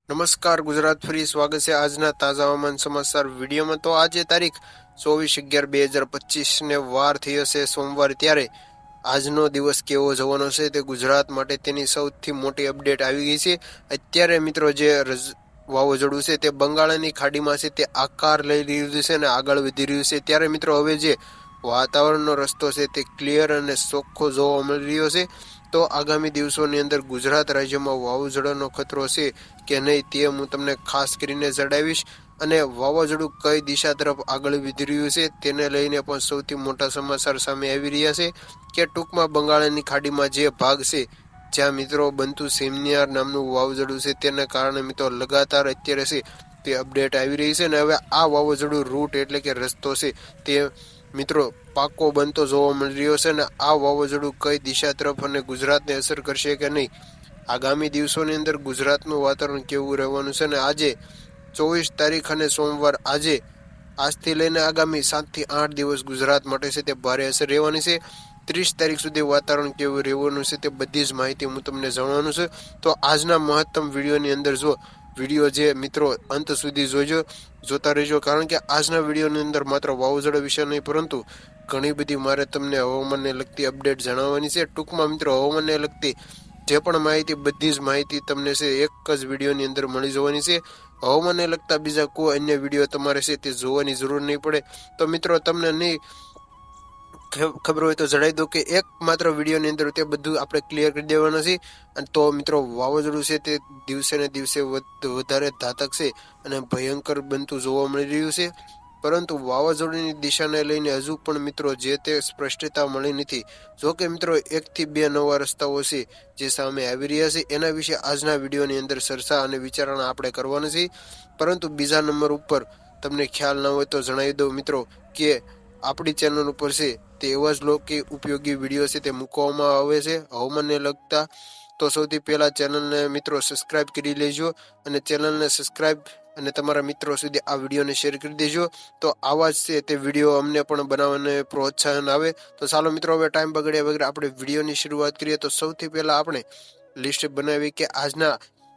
નમસ્કાર ગુજરાત ફરી સ્વાગત છે આજના તાજા હવામાન સમાચાર વિડીયોમાં। તો આજે તારીખ 24/11/2025 ને વાર થઈ હશે સોમવાર, ત્યારે આજનો દિવસ કેવો જવાનો છે તે ગુજરાત માટે તેની સૌથી મોટી અપડેટ આવી ગઈ છે। અત્યારે મિત્રો જે વાવાઝોડું છે તે બંગાળની ખાડીમાં છે તે આકાર લઈ રહ્યું છે અને આગળ વધી રહ્યું છે। ત્યારે મિત્રો હવે જે વાતાવરણનો રસ્તો છે તે ક્લિયર અને ચોખ્ખો જોવા મળી રહ્યો છે। તો આગામી દિવસોની અંદર ગુજરાત રાજ્યમાં વાવાઝોડાનો ખતરો છે કે નહીં તે હું તમને ખાસ કરીને જણાવીશ, અને વાવાઝોડું કઈ દિશા તરફ આગળ વધી રહ્યું છે તેને લઈને પણ સૌથી મોટા સમાચાર સામે આવી રહ્યા છે કે ટૂંકમાં બંગાળની ખાડીમાં જે ભાગ છે જ્યાં મિત્રો બનતું સેમિયાર નામનું વાવાઝોડું છે તેના કારણે મિત્રો લગાતાર અત્યારે છે તે અપડેટ આવી રહી છે। અને હવે આ વાવાઝોડું રૂટ એટલે કે રસ્તો છે તે મિત્રો પાકો બનતો જોવા મળી રહ્યો છે। અને આ વાવાઝોડું કઈ દિશા તરફ અને ગુજરાતને અસર કરશે કે નહીં, આગામી દિવસોની અંદર ગુજરાતનું વાતાવરણ કેવું રહેવાનું છે, અને આજે 24 તારીખ અને સોમવાર આજથી લઈને આગામી 7 થી 8 દિવસ ગુજરાત માટે છે તે ભારે અસર રહેવાની છે। 30 તારીખ સુધી વાતાવરણ કેવું રહેવાનું છે તે બધી જ માહિતી હું તમને જણાવવાનું છે। તો આજના મહત્તમ વિડીયોની અંદર જો વિડીયો જે મિત્રો અંત સુધી જોતા રહેજો, કારણ કે આજના વિડીયોની અંદર માત્ર વાવાઝોડા વિશે નહીં પરંતુ ઘણી બધી મારે તમને હવામાનને લગતી અપડેટ જણાવવાની છે। ટૂંકમાં મિત્રો હવામાનને લગતી જે પણ માહિતી બધી જ માહિતી તમને છે એક જ વિડીયોની અંદર મળી જવાની છે। હવામાનને લગતા બીજા કોઈ અન્ય વિડીયો તમારે છે તે જોવાની જરૂર નહીં પડે। તો મિત્રો તમને નહીં ખબર હોય તો જણાવી દો કે એક માત્ર વિડીયોની અંદર તે બધું આપણે ક્લિયર કરી દેવાનું છે। અને તો મિત્રો વાવાઝોડું છે તે દિવસે ને દિવસે વધારે ઘાતક છે અને ભયંકર બનતું જોવા મળી રહ્યું છે, પરંતુ વાવાઝોડાની દિશાને લઈને હજુ પણ મિત્રો જે તે સ્પષ્ટતા મળી નથી। જો કે મિત્રો 1 થી 2 નવા રસ્તાઓ છે જે સામે આવી રહ્યા છે એના વિશે આજના વિડીયોની અંદર ચર્ચા અને વિચારણા આપણે કરવાની છે। પરંતુ બીજા નંબર ઉપર તમને ખ્યાલ ના હોય તો જણાવી દઉં મિત્રો કે આપણી ચેનલ ઉપર છે તે એવા જ લોકો ઉપયોગી વિડીયો છે તે મૂકવામાં આવે છે હવામાનને લગતા। તો સૌથી પહેલા ચેનલને મિત્રો સબસ્ક્રાઇબ કરી લેજો, અને ચેનલને સબસ્ક્રાઇબ અને તમારા મિત્રો સુધી આ વિડીયોને શેર કરી દેજો। તો આવા જ છે તે વિડીયો અમને પણ બનાવવાને પ્રોત્સાહન આવે। તો ચાલો મિત્રો હવે ટાઈમ બગાડ્યા વગર આપણે વિડીયોની શરૂઆત કરીએ। તો સૌથી પહેલા આપણે લિસ્ટ બનાવી કે આજના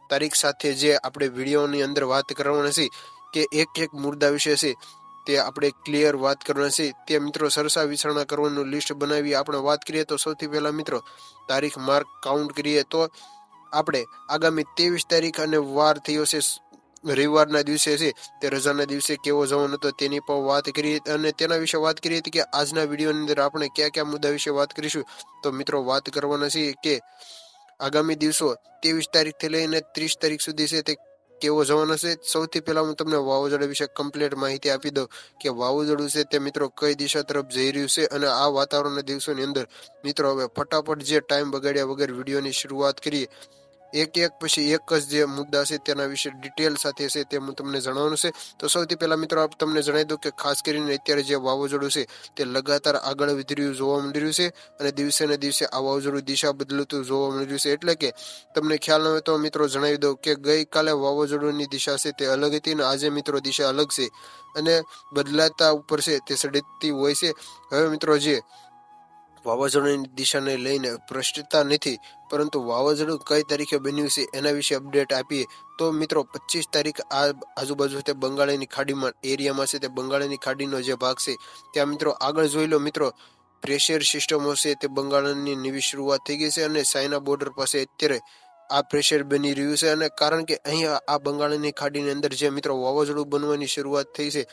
તારીખ સાથે જે આપણે વિડીયોની અંદર વાત કરવાની છે કે એક મુદ્દા વિશે છે તે આપણે ક્લિયર વાત કરવાની છે તે મિત્રો સરસા વિચારણા કરવાનું લિસ્ટ બનાવી આપણે વાત કરીએ। તો સૌથી પહેલા મિત્રો તારીખ માર્ક કાઉન્ટ કરીએ તો આપણે આગામી 23 તારીખ અને વાર થયો છે રવિવારના દિવસે છે તે રજાના દિવસે કેવો જવાનો હતો તેની પણ વાત કરી અને તેના વિશે વાત કરી હતી કે આજના વિડીયોની અંદર આપણે કયા મુદ્દા વિશે વાત કરીશું। તો મિત્રો વાત કરવાના છે કે આગામી દિવસો 23 તારીખથી લઈને 30 તારીખ સુધી છે તે કેવો જવાનો છે। સૌથી પહેલા હું તમને વાવાઝોડા વિશે કમ્પ્લીટ માહિતી આપી દઉં કે વાવાઝોડું છે તે મિત્રો કઈ દિશા તરફ જઈ રહ્યું છે, અને આ વાતાવરણના દિવસોની અંદર મિત્રો હવે ફટાફટ જે ટાઈમ બગાડ્યા વગર વિડીયોની શરૂઆત કરીએ। એક પછી એક જ જે મુદ્દા છે તેના વિશે ડિટેલ સાથે છે તે હું તમને જણાવવાનું છે। તો સૌથી પહેલા મિત્રો તમને જણાવી દઉં કે ખાસ કરીને અત્યારે જે વાવાઝોડું છે તે લગાતાર આગળ વધી રહ્યું જોવા મળી રહ્યું છે, અને દિવસે ને દિવસે આ વાવાઝોડું દિશા બદલતું જોવા મળી રહ્યું છે। એટલે કે તમને ખ્યાલ ન હોય તો મિત્રો જણાવી દઉં કે ગઈકાલે વાવાઝોડુંની દિશા છે તે અલગ હતી અને આજે મિત્રો દિશા અલગ છે, અને બદલાતા ઉપર છે તે સડકતી હોય છે। હવે મિત્રો જે વાવાઝોડાની દિશાને લઈને સ્પષ્ટતા નથી, પરંતુ વાવાઝોડું કઈ તારીખે બન્યું છે એના વિશે અપડેટ આપીએ તો મિત્રો 25 તારીખ આજુબાજુ તે બંગાળની ખાડીમાં એરિયામાં છે તે બંગાળની ખાડીનો જે ભાગ છે ત્યાં મિત્રો આગળ જોઈ લો મિત્રો પ્રેશર સિસ્ટમો છે તે બંગાળની નવી શરૂઆત થઈ ગઈ છે, અને ચાઇના બોર્ડર પાસે અત્યારે આ પ્રેશર બની રહ્યું છે। અને કારણ કે અહીંયા આ બંગાળની ખાડીની અંદર જે મિત્રો વાવાઝોડું બનવાની શરૂઆત થઈ છે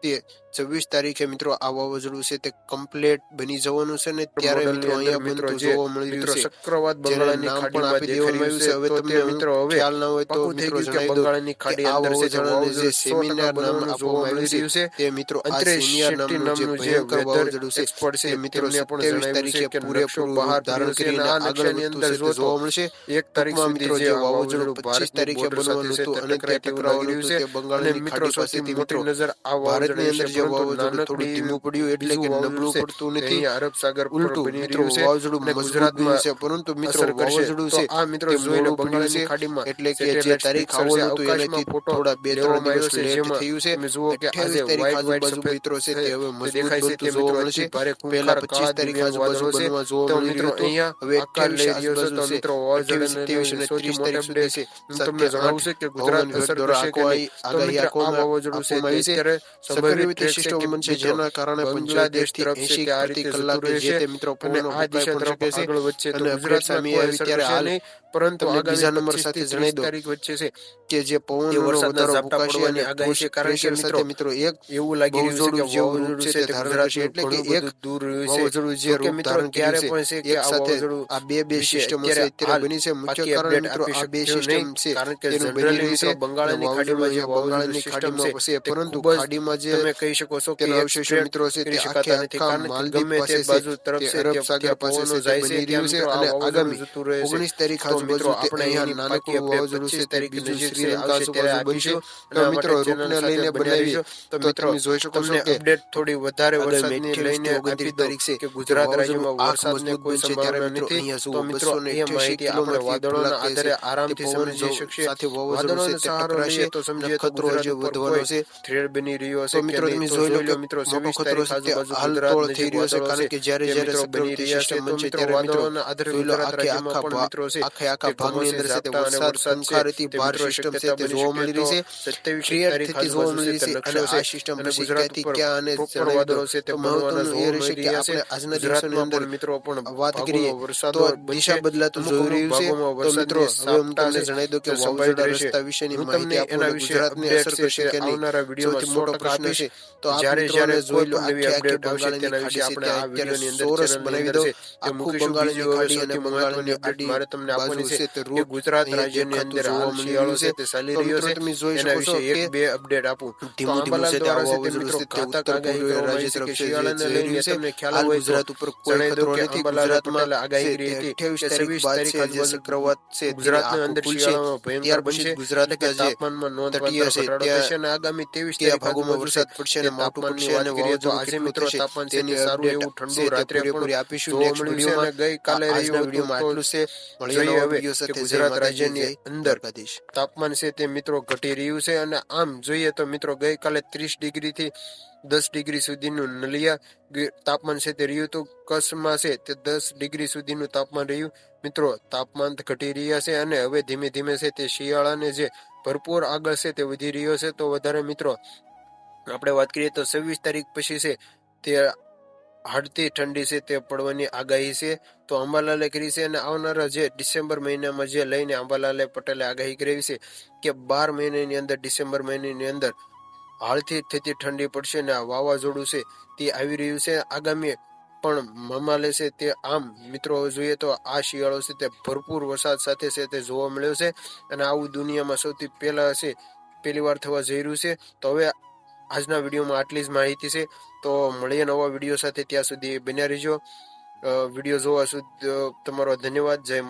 તે 26 તારીખે મિત્રો આ વાવાઝોડું છે તે કમ્પ્લીટ બની જવાનું છે, ને ત્યારે મિત્રો અહીંયા બનતું જોવા મળી રહ્યું છે ચક્રવાત બંગાળની ખાડીમાં આપી દેવામાં આવ્યું છે। હવે તમને મિત્રો ખ્યાલ ના હોય તો મિત્રો જણાવી દઉં કે આ વાવાઝોડાને જે સેમિનાર નામ આપવામાં આવ્યું છે તે મિત્રો આ સેમિનાર નામનું જે ભયંકર વાવાઝોડું છે તે મિત્રો 27 તારીખે પૂરેપૂરું બહાર ધારણ કરીને આગળની અંદર જોવા મળશે। એક તારીખમાં મિત્રો જે વાવાઝોડું 25 તારીખે બનવાનું હતું અને તે ટકરાવાનું હતું તે બંગાળની ખાડી પાસેથી મિત્રો ભારે ભારતની અંદર જે વાવાઝોડું થોડું ધીમું પડ્યું એટલે કે નબળું પડતું નથી, અરબ સાગર ઉલટું મિત્રો વાવાઝોડું મજબૂત બન્યું છે, પરંતુ મિત્રો વાવાઝોડું છે તે મોડું પડ્યું છે, એટલે કે જે તારીખ આવવાનું હતું એનાથી થોડા 2-3 દિવસ લેટ થયું છે. 28 તારીખ આજુબાજુ મિત્રો છે તે હવે મજબૂત બનતું જોવા મળશે. પહેલા 25 તારીખ આજુબાજુ બનવા જોવા મળી રહ્યું હતું. હવે 28 આજુબાજુ છે, 28, 27 અને 30 તારીખ સુધી છે. 7-8 હવામાન વિભાગ દ્વારા આગાહી આપવામાં આવી છે. સક્રિય સિસ્ટમ બનશે જેના કારણે 75 થી 80 પ્રતિ કલાકે જે તે મિત્રો પવનો ફૂંકાઈ પણ શકે છે. અને અપડેટ સામે આવી ત્યારે હાલ પરંતુ બીજા નંબર સાથે જણાવી દો કે જે પવનનો વધારો ફૂંકાશે અને પ્રેશર સાથે મિત્રો એક એવું લાગી રહ્યું છે કે જેવું રૂપ છે તે ધારણ કરશે, એટલે કે એક દૂર રહ્યું વાવાઝોડું જે રૂપ ધારણ કર્યું છે એક સાથે આ બે સિસ્ટમો છે અત્યારે બની છે. મુખ્ય કારણ મિત્રો આ બે સિસ્ટમ છે તેનું બની રહ્યું છે. બંગાળની ખાડીમાં છે, પરંતુ ખાડીમાં જે તમે કહી શકો છો કે અવશેષો મિત્રો છે તે આખા માલદીવ પાસે છે, તે અરબ સાગર પાસે છે તે બની રહ્યું છે. અને આગામી 19 તારીખ આજુબાજુ તે અહીંયા નાનકડું વાવાઝોડું છે તે બીજું શ્રીલંકા આજુબાજુ બનશે. તો મિત્રો રૂપને લઈને બનાવી તો તમે જોઈ શકો છો કે અપડેટ થોડી વધારે વરસાદની લઈને 29 તારીખ છે કે ગુજરાત રાજ્યમાં વરસાદની કોઈ સંભાવના નથી. તો મિત્રો એ માહિતી આપણે વાદળોના આધારે આરામથી સમજી શકશે. સાથે વાવાઝોડું છે તે ટકરાશે તો સમજીએ તો ખતરો જે વધવાનો છે. થ્રેડ બની રહ્યો તો છે મિત્રો તમે જોઈ લો કે મિત્રો મોટો ખતરો છે તે હાલતોડ થઈ રહ્યો છે, કારણ કે જ્યારે સક્રિય સિસ્ટમ બનશે ત્યારે મિત્રો જોઈ લો આખા ભાગની અંદર છે તે વરસાદ પંખારતી ભાર સિસ્ટમ છે તે જોવા મળી રહી છે, ક્રિએટ થતી જોવા મળી રહી છે. અને આ સિસ્ટમ પછી ક્યાંથી ક્યાં અને જણાવી દો તો મહત્વનું એ રહેશે કે આપણે આજના દિવસોની અંદર મિત્રો પણ વાત કરીએ તો દિશા બદલાતું જોઈ રહ્યું છે. તો મિત્રો હવે હું તમને જણાવી દઉં કે વાવાઝોડા રસ્તા વિશેની માહિતી આપું ગુજરાતને અસર કરશે કે નહીં, સૌથી મોટો પ્રશ્ન છે. તો આ મિત્રોને જોઈ લો આખી બંગાળની ખાડી છે તે અત્યારે ચોરસ બનાવી દો. આખું બંગાળની ખાડી અને બંગાળની આડી બાજુ છે તે રૂટ ગુજરાત રાજ્યની અંદર જોવા મળી રહ્યું છે. તે ચાલી તો રહ્યો મિત્રો છે. તમે જોઈ એના શકો છો વિશે કે એક બે અપડેટ આપું. ધીમું ધીમું છે તે આ વાવાઝોડું છે તે ઉત્તર પૂર્વીય રાજ્ય તરફ છે જે જઈ રહ્યું છે. હાલ ગુજરાત ઉપર કોઈ ખતરો નથી. ગુજરાતમાં આગાહી છે કરી તે હતી 28 તારીખ બાદ છે જે ચક્રવાત છે તે ગુજરાતની આખું અંદર ખુલશે. શિયાળામાં ભયંકર ત્યાર પછી બનશે. ગુજરાતના જે તાપમાનમાં નોંધપાત્ર તટીય છે ઘટાડો ત્યાં થશે અને આગામી 23 ત્યાં તારીખ ભાગોમાં આજુબાજુ વરસાદ પડશે અને માવઠું તાપમાનની પડશે વાત અને કરીએ તો વાવાઝોડું આજે કેટલું મિત્રો થશે તાપમાન છે તેની તે સારું અપડેટ એવું ઠંડુ છે તે રાત્રે પૂરેપૂરી પણ આપીશું જોવા નેક્સ્ટ મળ્યું છે. અને વિડીયોમાં. ગઈકાલે આજના રહ્યું વિડીયોમાં તો આટલું છે. મળીએ જોઈએ નવા હવે વિડીયો કે સાથે. જય ગુજરાત માતાજી, રાજ્યની જય અંદર દ્વારકાધીશ. તાપમાન છે તે મિત્રો ઘટી રહ્યું છે. અને આમ જોઈએ તો મિત્રો ગઈકાલે 30 ડિગ્રીથી 10 ડિગ્રી સુધીનું નલિયા તાપમાન છે તે રહ્યું હતું. કચ્છમાં છે તે 10 ડિગ્રી સુધીનું તાપમાન રહ્યું. મિત્રો તાપમાન ઘટી રહ્યા છે અને હવે ધીમે ધીમે છે તે શિયાળાને જે ભરપૂર આગળ છે તે વધી રહ્યો છે. તો વધારે મિત્રો આપણે વાત કરીએ તો 26 તારીખ પછી છે તે હળતી ઠંડી છે તે પડવાની આગાહી છે. તો અંબાલાલે કરી છે. અને આવનારા જે ડિસેમ્બર મહિનામાં જે લઈને અંબાલાલે પટેલે આગાહી કરી છે કે 12 મહિનાની અંદર ડિસેમ્બર મહિનાની અંદર હાલથી થતી ઠંડી પડશે અને આ વાવાઝોડું છે તે આવી રહ્યું છે આગામી પણ મમાલે છે તે. આમ મિત્રો જોઈએ તો આ શિયાળો છે તે ભરપૂર વરસાદ સાથે છે તે જોવા મળ્યો છે. અને આવું દુનિયામાં સૌથી પહેલી વાર થવા જઈ રહ્યું છે. તો હવે આજના વિડીયોમાં આટલી જ માહિતી છે. તો મળીએ નવા વિડીયો સાથે. ત્યાં સુધી બન્યા રહેજો. વિડીયો જોવા સુધી તમારો ધન્યવાદ. જય